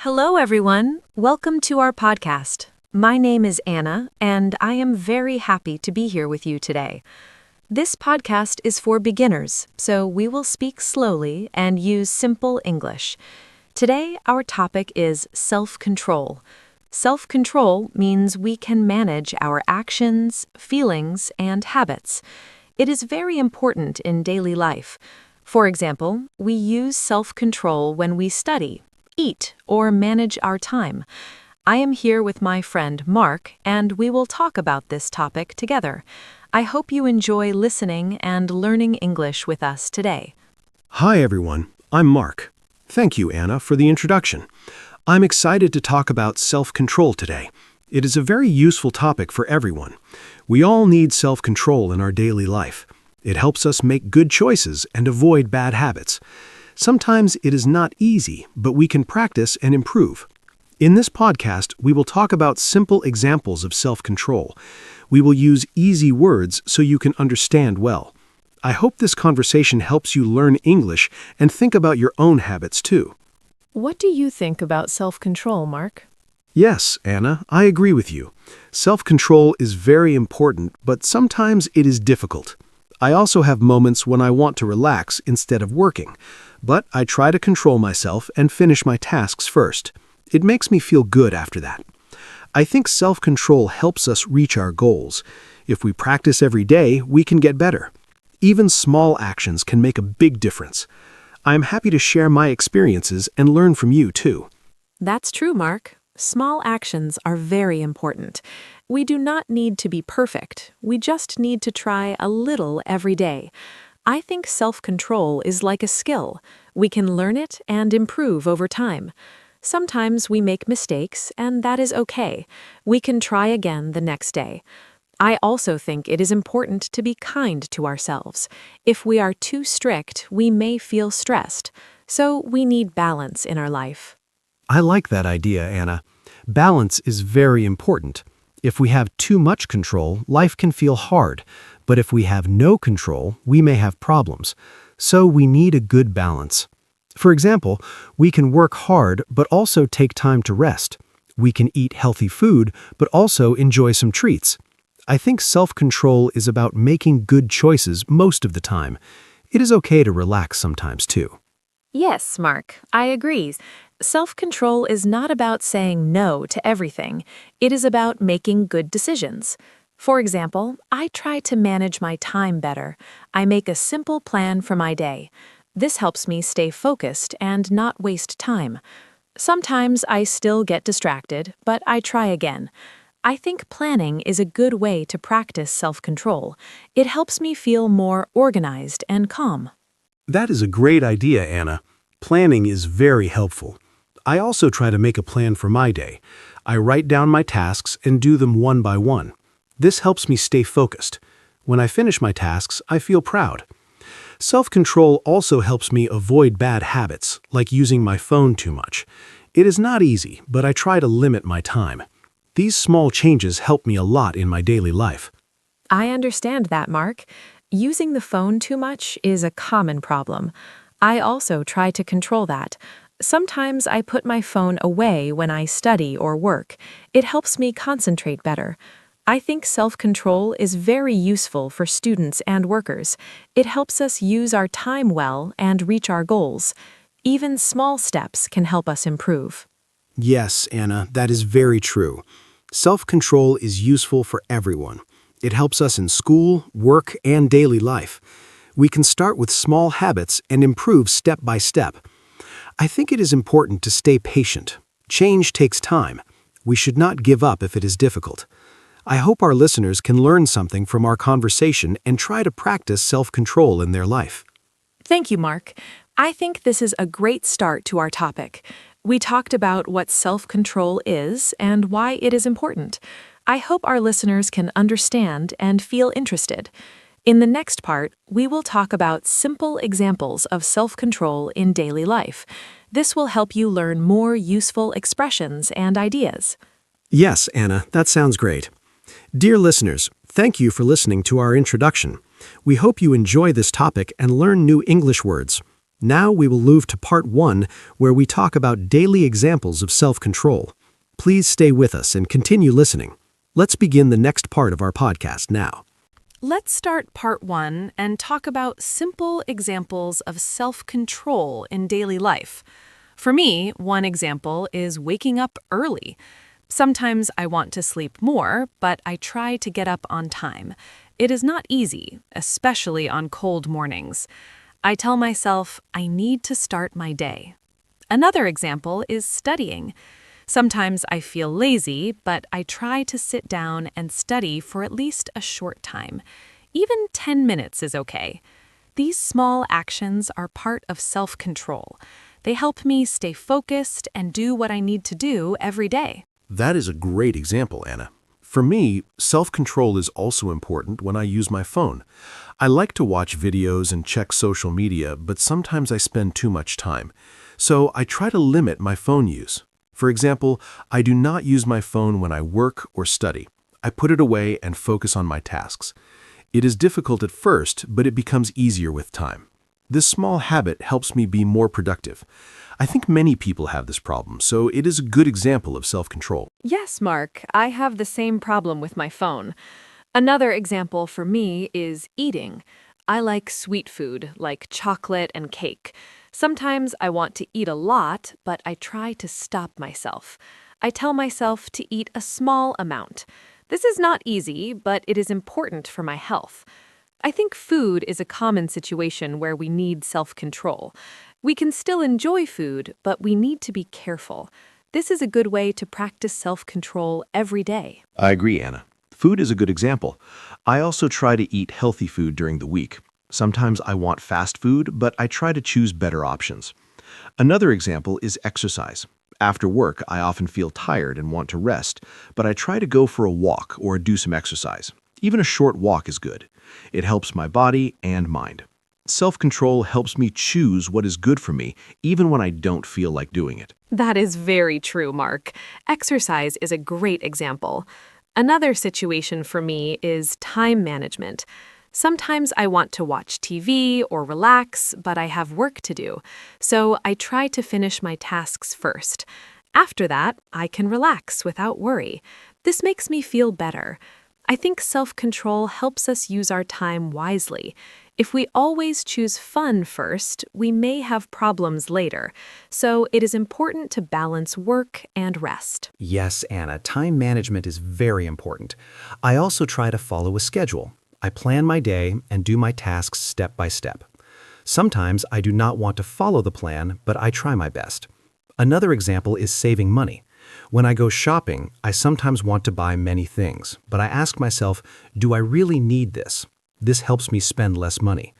Hello, everyone. Welcome to our podcast. My name is Anna, and I am very happy to be here with you today. This podcast is for beginners, so we will speak slowly and use simple English. Today, our topic is self-control. Self-control means we can manage our actions, feelings, and habits. It is very important in daily life. For example, we use self-control when we study, eat, or manage our time. I am here with my friend Mark, and we will talk about this topic together. I hope you enjoy listening and learning English with us today. Hi everyone, I'm Mark. Thank you, Anna, for the introduction. I'm excited to talk about self-control today. It is a very useful topic for everyone. We all need self-control in our daily life. It helps us make good choices and avoid bad habits. Sometimes it is not easy, but we can practice and improve. In this podcast, we will talk about simple examples of self-control. We will use easy words so you can understand well. I hope this conversation helps you learn English and think about your own habits too. What do you think about self-control, Mark? Yes, Anna, I agree with you. Self-control is very important, but sometimes it is difficult. I also have moments when I want to relax instead of working, but I try to control myself and finish my tasks first. It makes me feel good after that. I think self-control helps us reach our goals. If we practice every day, we can get better. Even small actions can make a big difference. I am happy to share my experiences and learn from you too. That's true, Mark. Small actions are very important. We do not need to be perfect. We just need to try a little every day. I think self-control is like a skill. We can learn it and improve over time. Sometimes we make mistakes, and that is okay. We can try again the next day. I also think it is important to be kind to ourselves. If we are too strict, we may feel stressed. So we need balance in our life. I like that idea, Anna. Balance is very important. If we have too much control, life can feel hard. But if we have no control, we may have problems. So we need a good balance. For example, we can work hard but also take time to rest. We can eat healthy food but also enjoy some treats. I think self-control is about making good choices most of the time. It is okay to relax sometimes too. Yes, Mark, I agree. Self-control is not about saying no to everything. It is about making good decisions. For example, I try to manage my time better. I make a simple plan for my day. This helps me stay focused and not waste time. Sometimes I still get distracted, but I try again. I think planning is a good way to practice self-control. It helps me feel more organized and calm. That is a great idea, Anna. Planning is very helpful. I also try to make a plan for my day. I write down my tasks and do them one by one. This helps me stay focused. When I finish my tasks, I feel proud. Self-control also helps me avoid bad habits, like using my phone too much. It is not easy, but I try to limit my time. These small changes help me a lot in my daily life. I understand that, Mark. Using the phone too much is a common problem. I also try to control that. Sometimes I put my phone away when I study or work. It helps me concentrate better. I think self-control is very useful for students and workers. It helps us use our time well and reach our goals. Even small steps can help us improve. Yes, Anna, that is very true. Self-control is useful for everyone. It helps us in school, work, and daily life. We can start with small habits and improve step by step. I think it is important to stay patient. Change takes time. We should not give up if it is difficult. I hope our listeners can learn something from our conversation and try to practice self-control in their life. Thank you, Mark. I think this is a great start to our topic. We talked about what self-control is and why it is important. I hope our listeners can understand and feel interested. In the next part, we will talk about simple examples of self-control in daily life. This will help you learn more useful expressions and ideas. Yes, Anna, that sounds great. Dear listeners, thank you for listening to our introduction. We hope you enjoy this topic and learn new English words. Now we will move to part 1, where we talk about daily examples of self-control. Please stay with us and continue listening. Let's begin the next part of our podcast now. Let's start part 1 and talk about simple examples of self-control in daily life. For me, one example is waking up early. Sometimes I want to sleep more, but I try to get up on time. It is not easy, especially on cold mornings. I tell myself I need to start my day. Another example is studying. Sometimes I feel lazy, but I try to sit down and study for at least a short time. Even 10 minutes is okay. These small actions are part of self-control. They help me stay focused and do what I need to do every day. That is a great example, Anna. For me, self-control is also important when I use my phone. I like to watch videos and check social media, but sometimes I spend too much time. So I try to limit my phone use. For example, I do not use my phone when I work or study. I put it away and focus on my tasks. It is difficult at first, but it becomes easier with time. This small habit helps me be more productive. I think many people have this problem, so it is a good example of self-control. Yes, Mark, I have the same problem with my phone. Another example for me is eating. I like sweet food, like chocolate and cake. Sometimes I want to eat a lot, but I try to stop myself. I tell myself to eat a small amount. This is not easy, but it is important for my health. I think food is a common situation where we need self-control. We can still enjoy food, but we need to be careful. This is a good way to practice self-control every day. I agree, Anna. Food is a good example. I also try to eat healthy food during the week. Sometimes I want fast food, but I try to choose better options. Another example is exercise. After work, I often feel tired and want to rest, but I try to go for a walk or do some exercise. Even a short walk is good. It helps my body and mind. Self-control helps me choose what is good for me, even when I don't feel like doing it. That is very true, Mark. Exercise is a great example. Another situation for me is time management. Sometimes I want to watch TV or relax, but I have work to do, so I try to finish my tasks first. After that, I can relax without worry. This makes me feel better. I think self-control helps us use our time wisely. If we always choose fun first, we may have problems later. So it is important to balance work and rest. Yes, Anna, time management is very important. I also try to follow a schedule. I plan my day and do my tasks step by step. Sometimes I do not want to follow the plan, but I try my best. Another example is saving money. When I go shopping, I sometimes want to buy many things, but I ask myself, do I really need this? This helps me spend less money.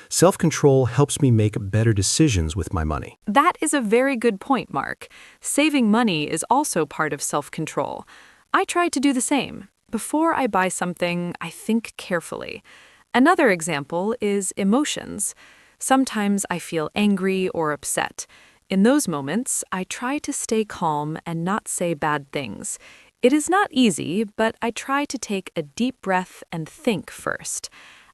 Self-control helps me make better decisions with my money. That is a very good point, Mark. Saving money is also part of self-control. I try to do the same. Before I buy something, I think carefully. Another example is emotions. Sometimes I feel angry or upset. In those moments, I try to stay calm and not say bad things. It is not easy, but I try to take a deep breath and think first.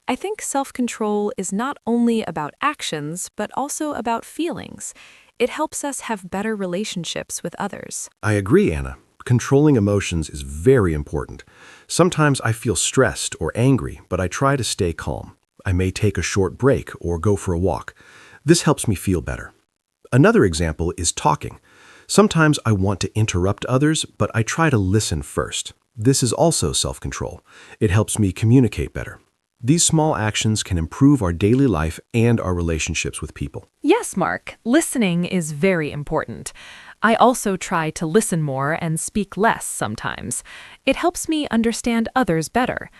I think self-control is not only about actions, but also about feelings. It helps us have better relationships with others. I agree, Anna. Controlling emotions is very important. Sometimes I feel stressed or angry, but I try to stay calm. I may take a short break or go for a walk. This helps me feel better. Another example is talking. Sometimes I want to interrupt others, but I try to listen first. This is also self-control. It helps me communicate better. These small actions can improve our daily life and our relationships with people. Yes, Mark, listening is very important. I also try to listen more and speak less sometimes. It helps me understand others better.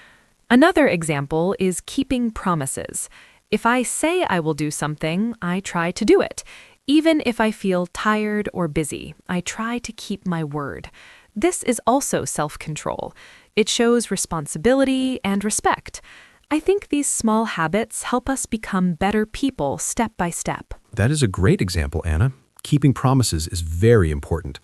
Another example is keeping promises. If I say I will do something, I try to do it. Even if I feel tired or busy, I try to keep my word. This is also self-control. It shows responsibility and respect. I think these small habits help us become better people step by step. That is a great example, Anna. Keeping promises is very important.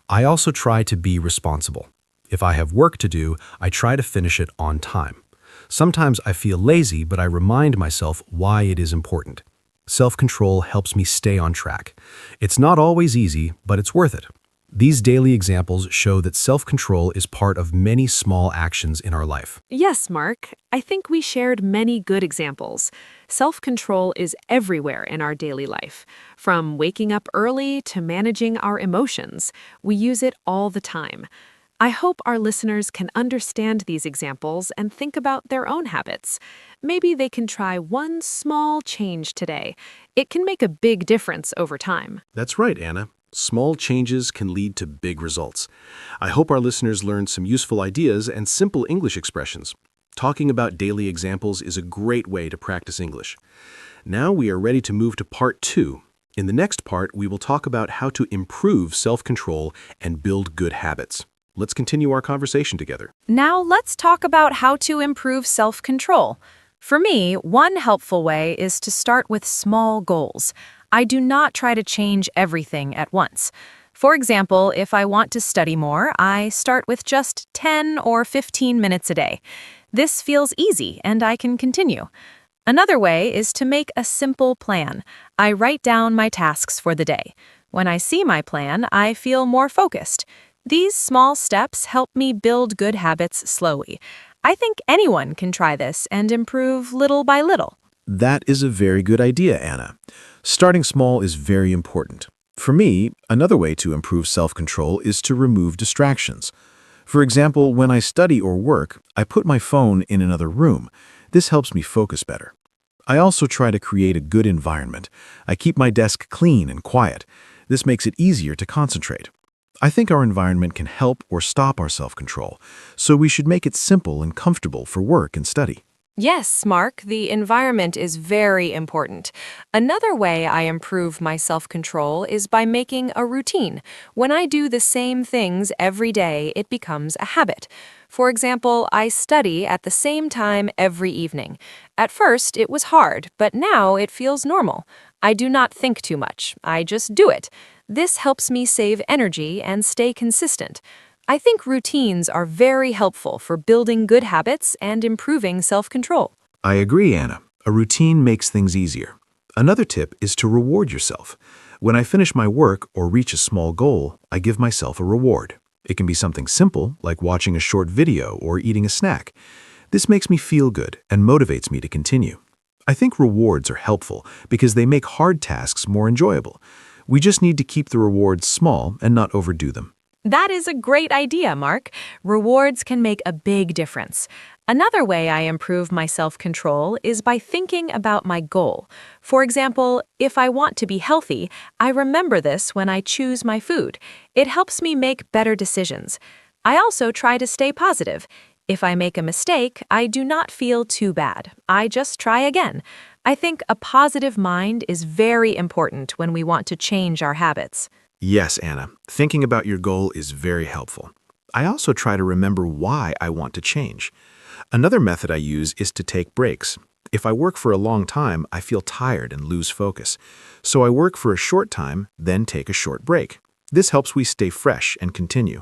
I also try to be responsible. If I have work to do, I try to finish it on time. Sometimes I feel lazy, but I remind myself why it is important. Self-control helps me stay on track. It's not always easy, but it's worth it. These daily examples show that self-control is part of many small actions in our life. Yes, Mark. I think we shared many good examples. Self-control is everywhere in our daily life. From waking up early to managing our emotions, we use it all the time. I hope our listeners can understand these examples and think about their own habits. Maybe they can try one small change today. It can make a big difference over time. That's right, Anna. Small changes can lead to big results. I hope our listeners learned some useful ideas and simple English expressions. Talking about daily examples is a great way to practice English. Now we are ready to move to part 2. In the next part, we will talk about how to improve self-control and build good habits. Let's continue our conversation together. Now let's talk about how to improve self-control. For me, one helpful way is to start with small goals. I do not try to change everything at once. For example, if I want to study more, I start with just 10 or 15 minutes a day. This feels easy and I can continue. Another way is to make a simple plan. I write down my tasks for the day. When I see my plan, I feel more focused. These small steps help me build good habits slowly. I think anyone can try this and improve little by little. That is a very good idea, Anna. Starting small is very important. For me, another way to improve self-control is to remove distractions. For example, when I study or work, I put my phone in another room. This helps me focus better. I also try to create a good environment. I keep my desk clean and quiet. This makes it easier to concentrate. I think our environment can help or stop our self-control, so we should make it simple and comfortable for work and study. Yes, Mark, the environment is very important. Another way I improve my self-control is by making a routine. When I do the same things every day, it becomes a habit. For example, I study at the same time every evening. At first, it was hard, but now it feels normal. I do not think too much. I just do it. This helps me save energy and stay consistent. I think routines are very helpful for building good habits and improving self-control. I agree, Anna. A routine makes things easier. Another tip is to reward yourself. When I finish my work or reach a small goal, I give myself a reward. It can be something simple, like watching a short video or eating a snack. This makes me feel good and motivates me to continue. I think rewards are helpful because they make hard tasks more enjoyable. We just need to keep the rewards small and not overdo them. That is a great idea, Mark. Rewards can make a big difference. Another way I improve my self-control is by thinking about my goal. For example, if I want to be healthy, I remember this when I choose my food. It helps me make better decisions. I also try to stay positive. If I make a mistake, I do not feel too bad. I just try again. I think a positive mind is very important when we want to change our habits. Yes, Anna. Thinking about your goal is very helpful. I also try to remember why I want to change. Another method I use is to take breaks. If I work for a long time, I feel tired and lose focus. So I work for a short time, then take a short break. This helps we stay fresh and continue.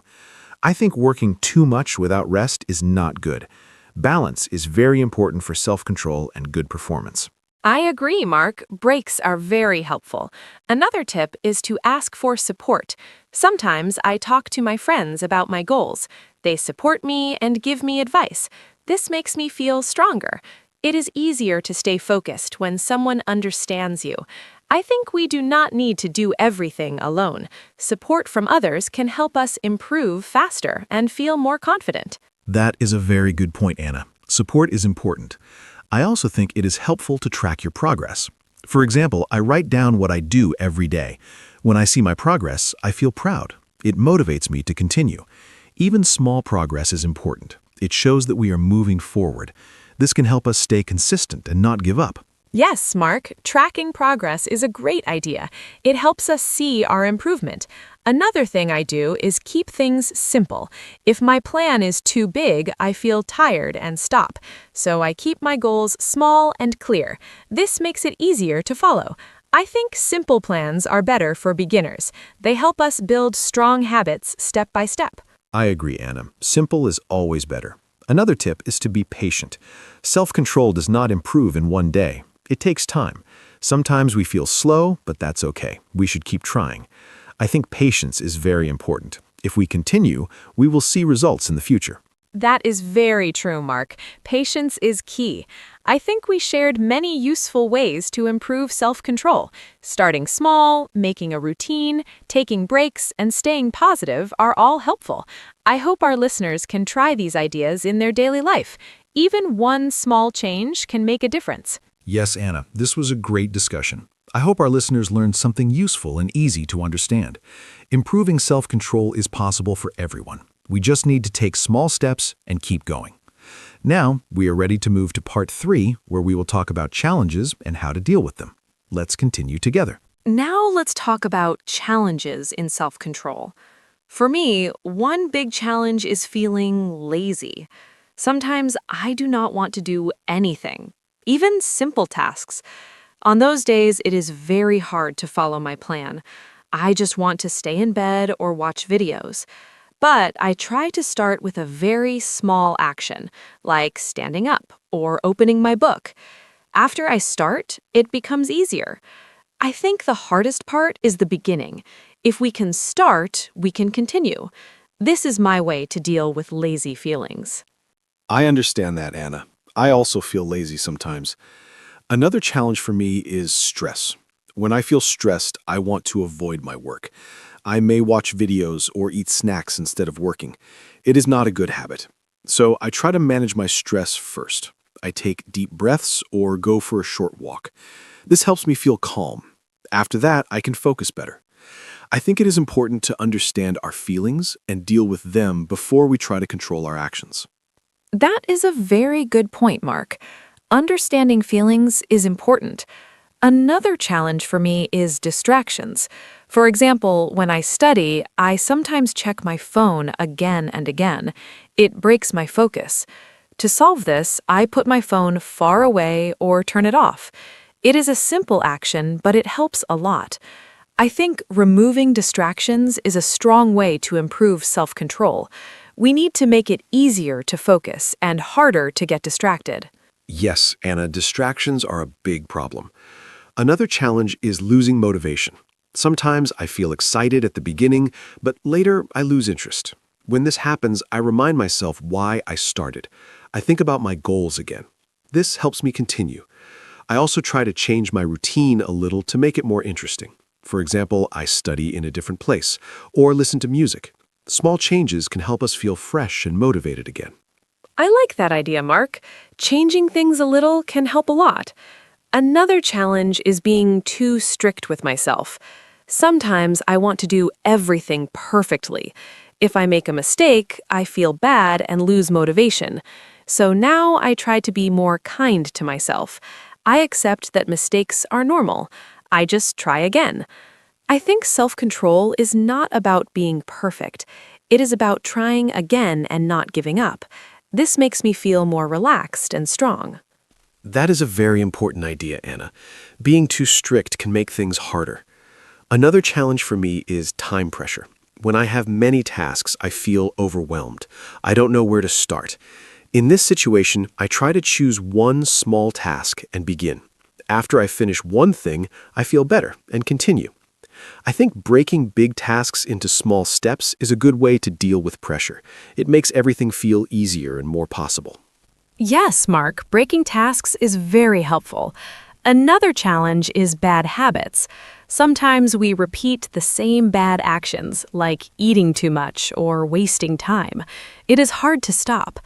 I think working too much without rest is not good. Balance is very important for self-control and good performance. I agree, Mark. Breaks are very helpful. Another tip is to ask for support. Sometimes I talk to my friends about my goals. They support me and give me advice. This makes me feel stronger. It is easier to stay focused when someone understands you. I think we do not need to do everything alone. Support from others can help us improve faster and feel more confident. That is a very good point, Anna. Support is important. I also think it is helpful to track your progress. For example, I write down what I do every day. When I see my progress, I feel proud. It motivates me to continue. Even small progress is important. It shows that we are moving forward. This can help us stay consistent and not give up. Yes, Mark, tracking progress is a great idea. It helps us see our improvement. Another thing I do is keep things simple. If my plan is too big, I feel tired and stop. So I keep my goals small and clear. This makes it easier to follow. I think simple plans are better for beginners. They help us build strong habits step by step. I agree, Anna. Simple is always better. Another tip is to be patient. Self-control does not improve in one day. It takes time. Sometimes we feel slow, but that's okay. We should keep trying. I think patience is very important. If we continue, we will see results in the future. That is very true, Mark. Patience is key. I think we shared many useful ways to improve self-control. Starting small, making a routine, taking breaks, and staying positive are all helpful. I hope our listeners can try these ideas in their daily life. Even one small change can make a difference. Yes, Anna, this was a great discussion. I hope our listeners learned something useful and easy to understand. Improving self-control is possible for everyone. We just need to take small steps and keep going. Now, we are ready to move to part 3, where we will talk about challenges and how to deal with them. Let's continue together. Now let's talk about challenges in self-control. For me, one big challenge is feeling lazy. Sometimes I do not want to do anything, even simple tasks. On those days, it is very hard to follow my plan. I just want to stay in bed or watch videos. But I try to start with a very small action, like standing up or opening my book. After I start, it becomes easier. I think the hardest part is the beginning. If we can start, we can continue. This is my way to deal with lazy feelings. I understand that, Anna. I also feel lazy sometimes. Another challenge for me is stress. When I feel stressed, I want to avoid my work. I may watch videos or eat snacks instead of working. It is not a good habit. So I try to manage my stress first. I take deep breaths or go for a short walk. This helps me feel calm. After that, I can focus better. I think it is important to understand our feelings and deal with them before we try to control our actions. That is a very good point, Mark. Understanding feelings is important. Another challenge for me is distractions. For example, when I study, I sometimes check my phone again and again. It breaks my focus. To solve this, I put my phone far away or turn it off. It is a simple action, but it helps a lot. I think removing distractions is a strong way to improve self-control. We need to make it easier to focus and harder to get distracted. Yes, Anna, distractions are a big problem. Another challenge is losing motivation. Sometimes I feel excited at the beginning, but later I lose interest. When this happens, I remind myself why I started. I think about my goals again. This helps me continue. I also try to change my routine a little to make it more interesting. For example, I study in a different place or listen to music. Small changes can help us feel fresh and motivated again. I like that idea, Mark. Changing things a little can help a lot. Another challenge is being too strict with myself. Sometimes I want to do everything perfectly. If I make a mistake, I feel bad and lose motivation. So now I try to be more kind to myself. I accept that mistakes are normal. I just try again. I think self-control is not about being perfect. It is about trying again and not giving up. This makes me feel more relaxed and strong. That is a very important idea, Anna. Being too strict can make things harder. Another challenge for me is time pressure. When I have many tasks, I feel overwhelmed. I don't know where to start. In this situation, I try to choose one small task and begin. After I finish one thing, I feel better and continue. I think breaking big tasks into small steps is a good way to deal with pressure. It makes everything feel easier and more possible. Yes, Mark, breaking tasks is very helpful. Another challenge is bad habits. Sometimes we repeat the same bad actions, like eating too much or wasting time. It is hard to stop.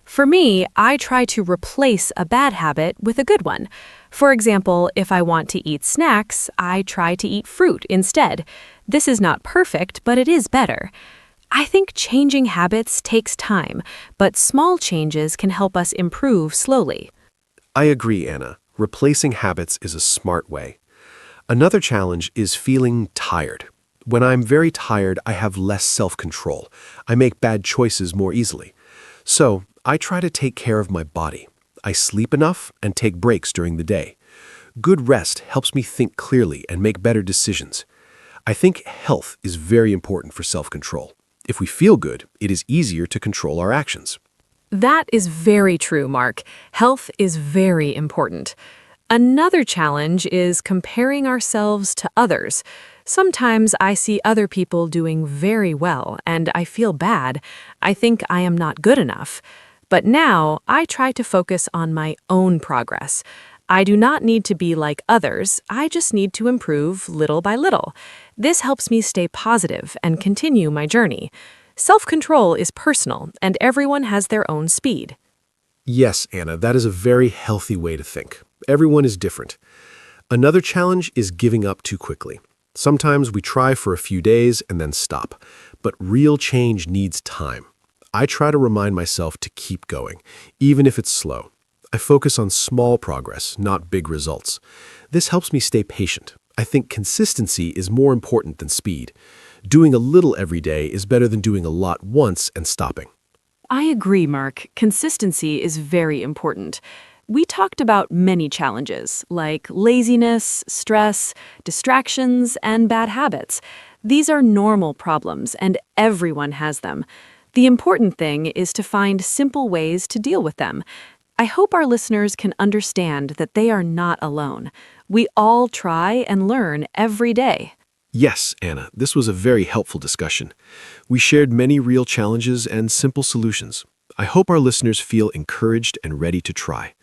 For me, I try to replace a bad habit with a good one. For example, if I want to eat snacks, I try to eat fruit instead. This is not perfect, but it is better. I think changing habits takes time, but small changes can help us improve slowly. I agree, Anna. Replacing habits is a smart way. Another challenge is feeling tired. When I'm very tired, I have less self-control. I make bad choices more easily. So, I try to take care of my body. I sleep enough and take breaks during the day. Good rest helps me think clearly and make better decisions. I think health is very important for self-control. If we feel good, it is easier to control our actions. That is very true, Mark. Health is very important. Another challenge is comparing ourselves to others. Sometimes I see other people doing very well and I feel bad. I think I am not good enough. But now I try to focus on my own progress. I do not need to be like others, I just need to improve little by little. This helps me stay positive and continue my journey. Self-control is personal, and everyone has their own speed. Yes, Anna, that is a very healthy way to think. Everyone is different. Another challenge is giving up too quickly. Sometimes we try for a few days and then stop, but real change needs time. I try to remind myself to keep going, even if it's slow. I focus on small progress, not big results. This helps me stay patient. I think consistency is more important than speed. Doing a little every day is better than doing a lot once and stopping. I agree, Mark. Consistency is very important. We talked about many challenges, like laziness, stress, distractions, and bad habits. These are normal problems, and everyone has them. The important thing is to find simple ways to deal with them. I hope our listeners can understand that they are not alone. We all try and learn every day. Yes, Anna, this was a very helpful discussion. We shared many real challenges and simple solutions. I hope our listeners feel encouraged and ready to try.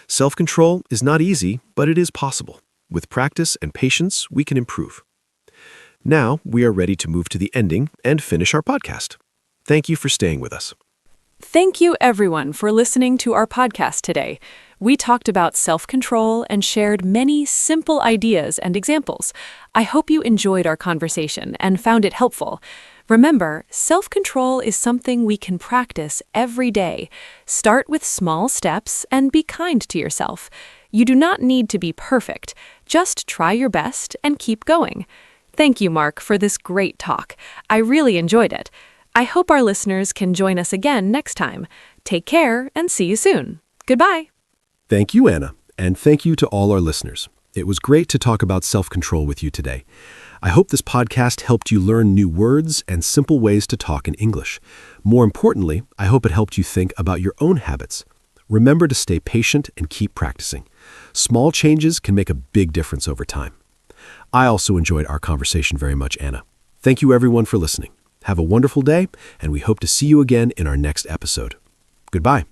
Self-control is not easy, but it is possible. With practice and patience, we can improve. Now, we are ready to move to the ending and finish our podcast. Thank you for staying with us. Thank you, everyone, for listening to our podcast today. We talked about self-control and shared many simple ideas and examples. I hope you enjoyed our conversation and found it helpful. Remember, self-control is something we can practice every day. Start with small steps and be kind to yourself. You do not need to be perfect. Just try your best and keep going. Thank you, Mark, for this great talk. I really enjoyed it. I hope our listeners can join us again next time. Take care and see you soon. Goodbye. Thank you, Anna, and thank you to all our listeners. It was great to talk about self-control with you today. I hope this podcast helped you learn new words and simple ways to talk in English. More importantly, I hope it helped you think about your own habits. Remember to stay patient and keep practicing. Small changes can make a big difference over time. I also enjoyed our conversation very much, Anna. Thank you, everyone, for listening. Have a wonderful day, and we hope to see you again in our next episode. Goodbye.